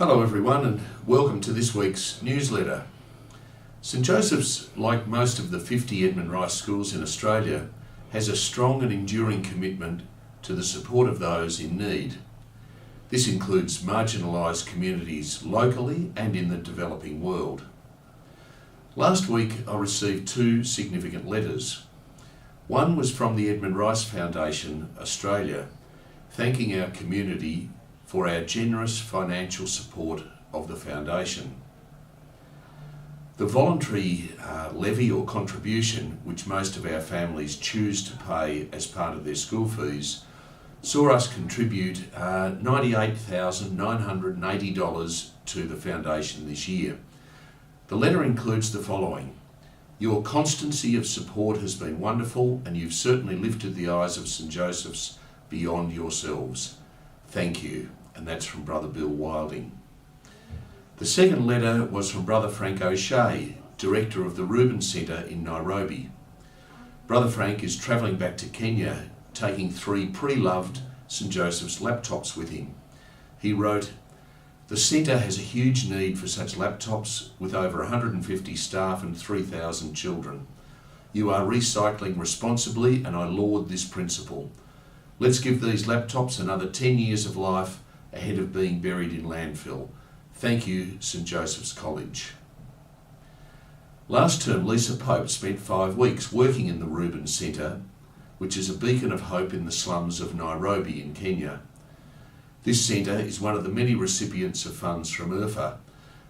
Hello everyone and welcome to this week's newsletter. St Joseph's, like most of the 50 Edmund Rice schools in Australia, has a strong and enduring commitment to the support of those in need. This includes marginalised communities locally and in the developing world. Last week I received two significant letters. One was from the Edmund Rice Foundation, Australia, thanking our community for our generous financial support of the Foundation. The voluntary levy or contribution which most of our families choose to pay as part of their school fees saw us contribute $98,980 to the Foundation this year. The letter includes the following: "Your constancy of support has been wonderful and you've certainly lifted the eyes of St Joseph's beyond yourselves. Thank you." And that's from Brother Bill Wilding. The second letter was from Brother Frank O'Shea, Director of the Ruben Centre in Nairobi. Brother Frank is travelling back to Kenya, taking 3 pre-loved St Joseph's laptops with him. He wrote, "The centre has a huge need for such laptops with over 150 staff and 3,000 children. You are recycling responsibly and I laud this principle. Let's give these laptops another 10 years of life ahead of being buried in landfill. Thank you, St Joseph's College." Last term, Lisa Pope spent 5 weeks working in the Ruben Centre, which is a beacon of hope in the slums of Nairobi in Kenya. This centre is one of the many recipients of funds from IRFA,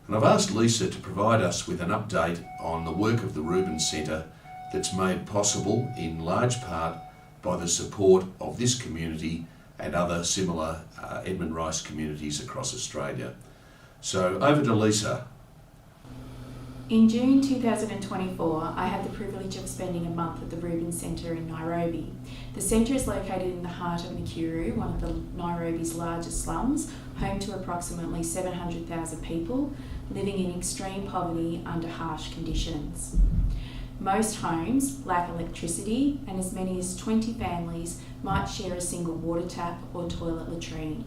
and I've asked Lisa to provide us with an update on the work of the Ruben Centre that's made possible in large part by the support of this community and other similar Edmund Rice communities across Australia. So over to Lisa. In June 2024, I had the privilege of spending a month at the Ruben Centre in Nairobi. The centre is located in the heart of Nakuru, one of the Nairobi's largest slums, home to approximately 700,000 people living in extreme poverty under harsh conditions. Most homes lack electricity and as many as 20 families might share a single water tap or toilet latrine.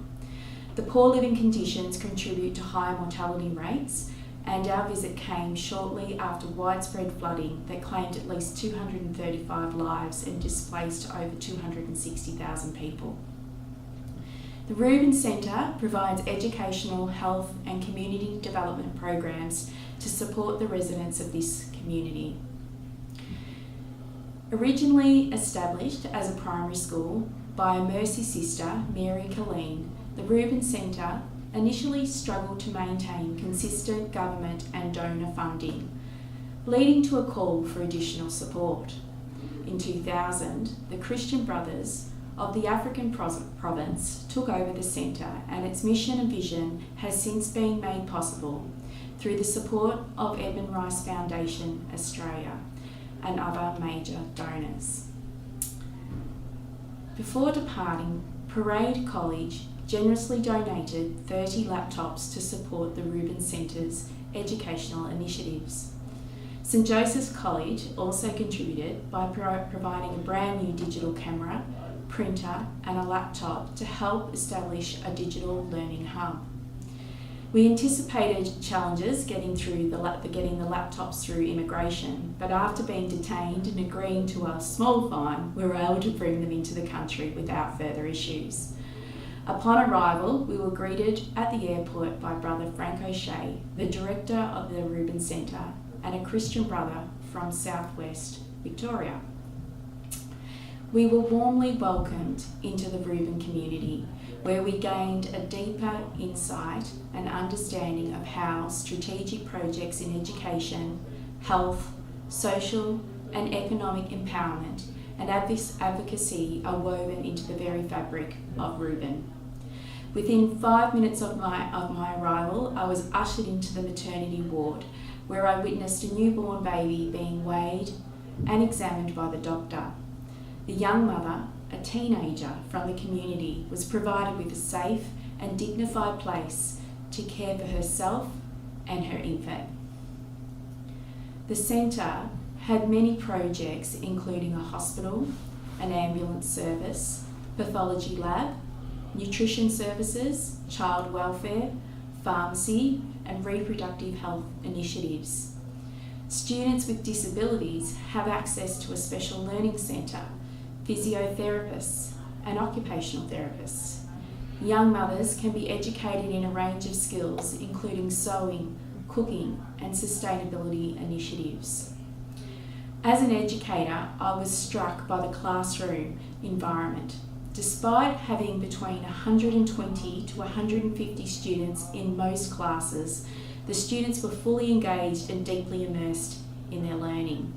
The poor living conditions contribute to higher mortality rates, and our visit came shortly after widespread flooding that claimed at least 235 lives and displaced over 260,000 people. The Ruben Centre provides educational, health and community development programs to support the residents of this community. Originally established as a primary school by a Mercy sister, Mary Colleen, the Ruben Centre initially struggled to maintain consistent government and donor funding, leading to a call for additional support. In 2000, the Christian Brothers of the African province took over the centre, and its mission and vision has since been made possible through the support of Edmund Rice Foundation Australia and other major donors. Before departing, Parade College generously donated 30 laptops to support the Ruben Centre's educational initiatives. St Joseph's College also contributed by providing a brand new digital camera, printer and a laptop to help establish a digital learning hub. We anticipated challenges getting the laptops through immigration, but after being detained and agreeing to a small fine, we were able to bring them into the country without further issues. Upon arrival, we were greeted at the airport by Brother Frank O'Shea, the director of the Ruben Centre, and a Christian brother from southwest Victoria. We were warmly welcomed into the Ruben community, where we gained a deeper insight and understanding of how strategic projects in education, health, social and economic empowerment and advocacy are woven into the very fabric of Ruben. Within 5 minutes of my arrival, I was ushered into the maternity ward, where I witnessed a newborn baby being weighed and examined by the doctor. The young mother, a teenager from the community, was provided with a safe and dignified place to care for herself and her infant. The centre had many projects including a hospital, an ambulance service, pathology lab, nutrition services, child welfare, pharmacy, and reproductive health initiatives. Students with disabilities have access to a special learning centre, physiotherapists, and occupational therapists. Young mothers can be educated in a range of skills, including sewing, cooking, and sustainability initiatives. As an educator, I was struck by the classroom environment. Despite having between 120 to 150 students in most classes, the students were fully engaged and deeply immersed in their learning.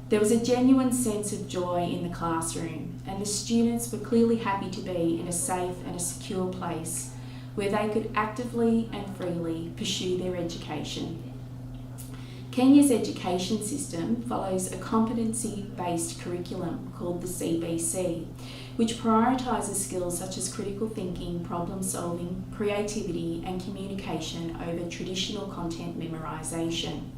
There was a genuine sense of joy in the classroom, and the students were clearly happy to be in a safe and a secure place where they could actively and freely pursue their education. Kenya's education system follows a competency-based curriculum called the CBC, which prioritises skills such as critical thinking, problem solving, creativity, and communication over traditional content memorisation.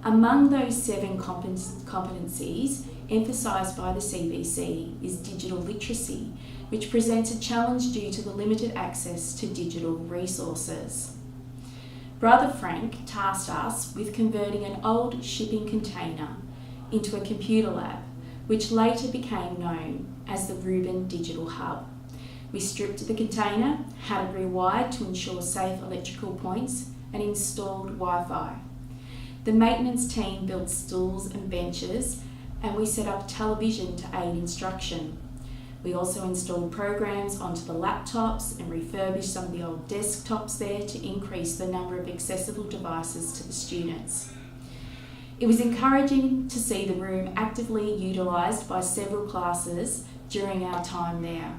Among those 7 competencies emphasised by the CBC is digital literacy, which presents a challenge due to the limited access to digital resources. Brother Frank tasked us with converting an old shipping container into a computer lab, which later became known as the Ruben Digital Hub. We stripped the container, had it rewired to ensure safe electrical points, and installed Wi-Fi. The maintenance team built stools and benches, and we set up television to aid instruction. We also installed programs onto the laptops and refurbished some of the old desktops there to increase the number of accessible devices to the students. It was encouraging to see the room actively utilised by several classes during our time there.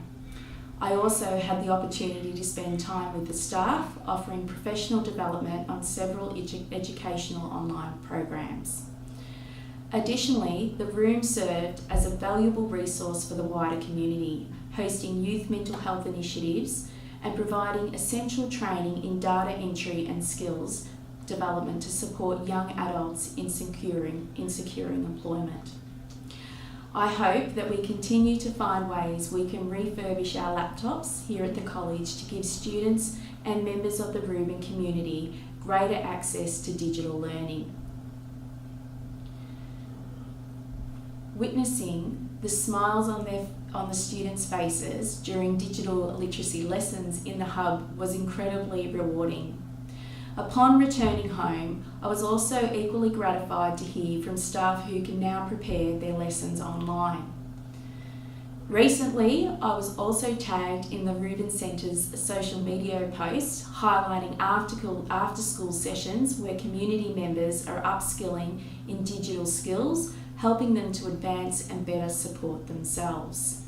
I also had the opportunity to spend time with the staff, offering professional development on several educational online programs. Additionally, the room served as a valuable resource for the wider community, hosting youth mental health initiatives and providing essential training in data entry and skills development to support young adults in securing employment. I hope that we continue to find ways we can refurbish our laptops here at the college to give students and members of the Ruben community greater access to digital learning. Witnessing the smiles on the students' faces during digital literacy lessons in the hub was incredibly rewarding. Upon returning home, I was also equally gratified to hear from staff who can now prepare their lessons online. Recently, I was also tagged in the Ruben Centre's social media post highlighting after-school sessions where community members are upskilling in digital skills, helping them to advance and better support themselves.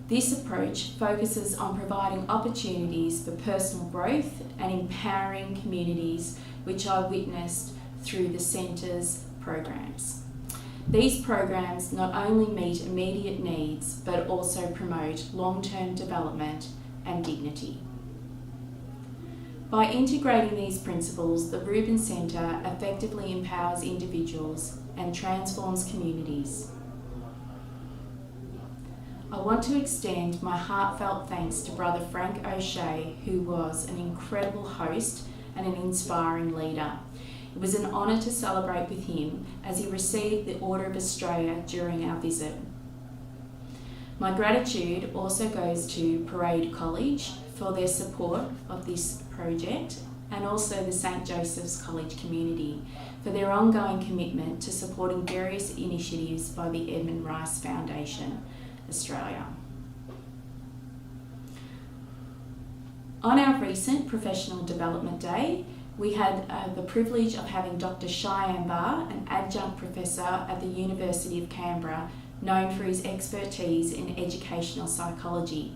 This approach focuses on providing opportunities for personal growth and empowering communities, which I witnessed through the Centre's programs. These programs not only meet immediate needs, but also promote long-term development and dignity. By integrating these principles, the Ruben Centre effectively empowers individuals and transforms communities. I want to extend my heartfelt thanks to Brother Frank O'Shea, who was an incredible host and an inspiring leader. It was an honour to celebrate with him as he received the Order of Australia during our visit. My gratitude also goes to Parade College for their support of this project, and also the St Joseph's College community for their ongoing commitment to supporting various initiatives by the Edmund Rice Foundation Australia. On our recent Professional Development Day, we had the privilege of having Dr. Cheyenne Barr, an adjunct professor at the University of Canberra, known for his expertise in educational psychology,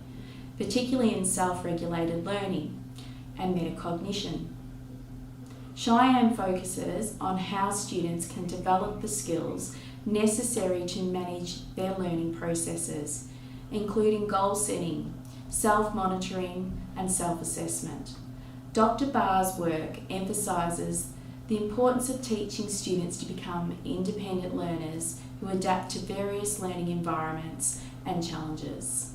particularly in self-regulated learning and metacognition. Cheyenne focuses on how students can develop the skills necessary to manage their learning processes, including goal setting, self-monitoring, and self-assessment. Dr. Barr's work emphasises the importance of teaching students to become independent learners who adapt to various learning environments and challenges.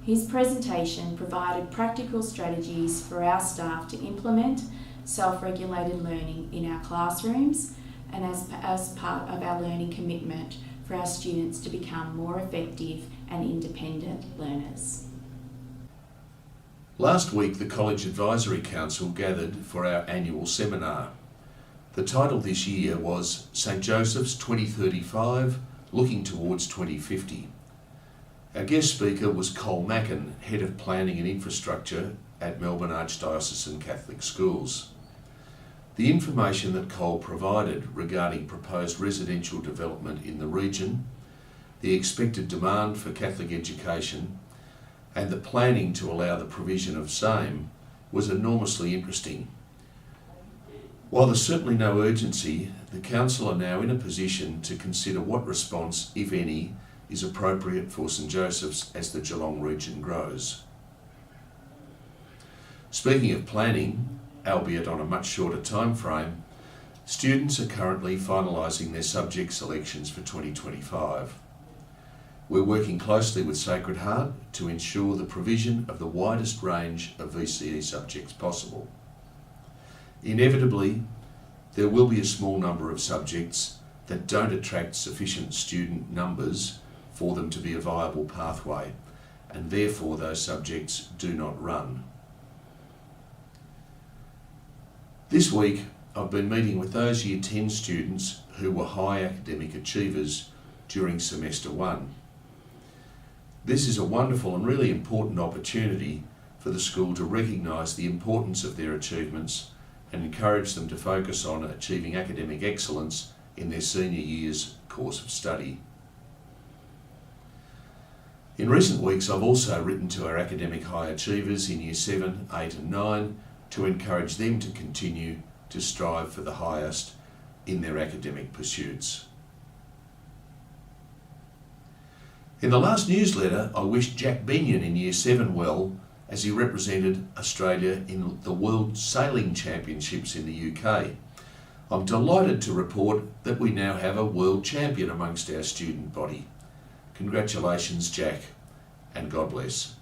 His presentation provided practical strategies for our staff to implement self-regulated learning in our classrooms and as part of our learning commitment for our students to become more effective and independent learners. Last week, the College Advisory Council gathered for our annual seminar. The title this year was St Joseph's 2035, Looking Towards 2050. Our guest speaker was Col Mackin, Head of Planning and Infrastructure at Melbourne Archdiocesan Catholic Schools. The information that Col provided regarding proposed residential development in the region, the expected demand for Catholic education, and the planning to allow the provision of same was enormously interesting. While there's certainly no urgency, the Council are now in a position to consider what response, if any, is appropriate for St Joseph's as the Geelong region grows. Speaking of planning, albeit on a much shorter time frame, students are currently finalising their subject selections for 2025. We're working closely with Sacred Heart to ensure the provision of the widest range of VCE subjects possible. Inevitably, there will be a small number of subjects that don't attract sufficient student numbers for them to be a viable pathway, and therefore those subjects do not run. This week, I've been meeting with those Year 10 students who were high academic achievers during Semester 1. This is a wonderful and really important opportunity for the school to recognise the importance of their achievements and encourage them to focus on achieving academic excellence in their senior year's course of study. In recent weeks, I've also written to our academic high achievers in Year 7, 8 and 9 to encourage them to continue to strive for the highest in their academic pursuits. In the last newsletter, I wished Jack Binion in Year 7 well as he represented Australia in the World Sailing Championships in the UK. I'm delighted to report that we now have a world champion amongst our student body. Congratulations, Jack, and God bless.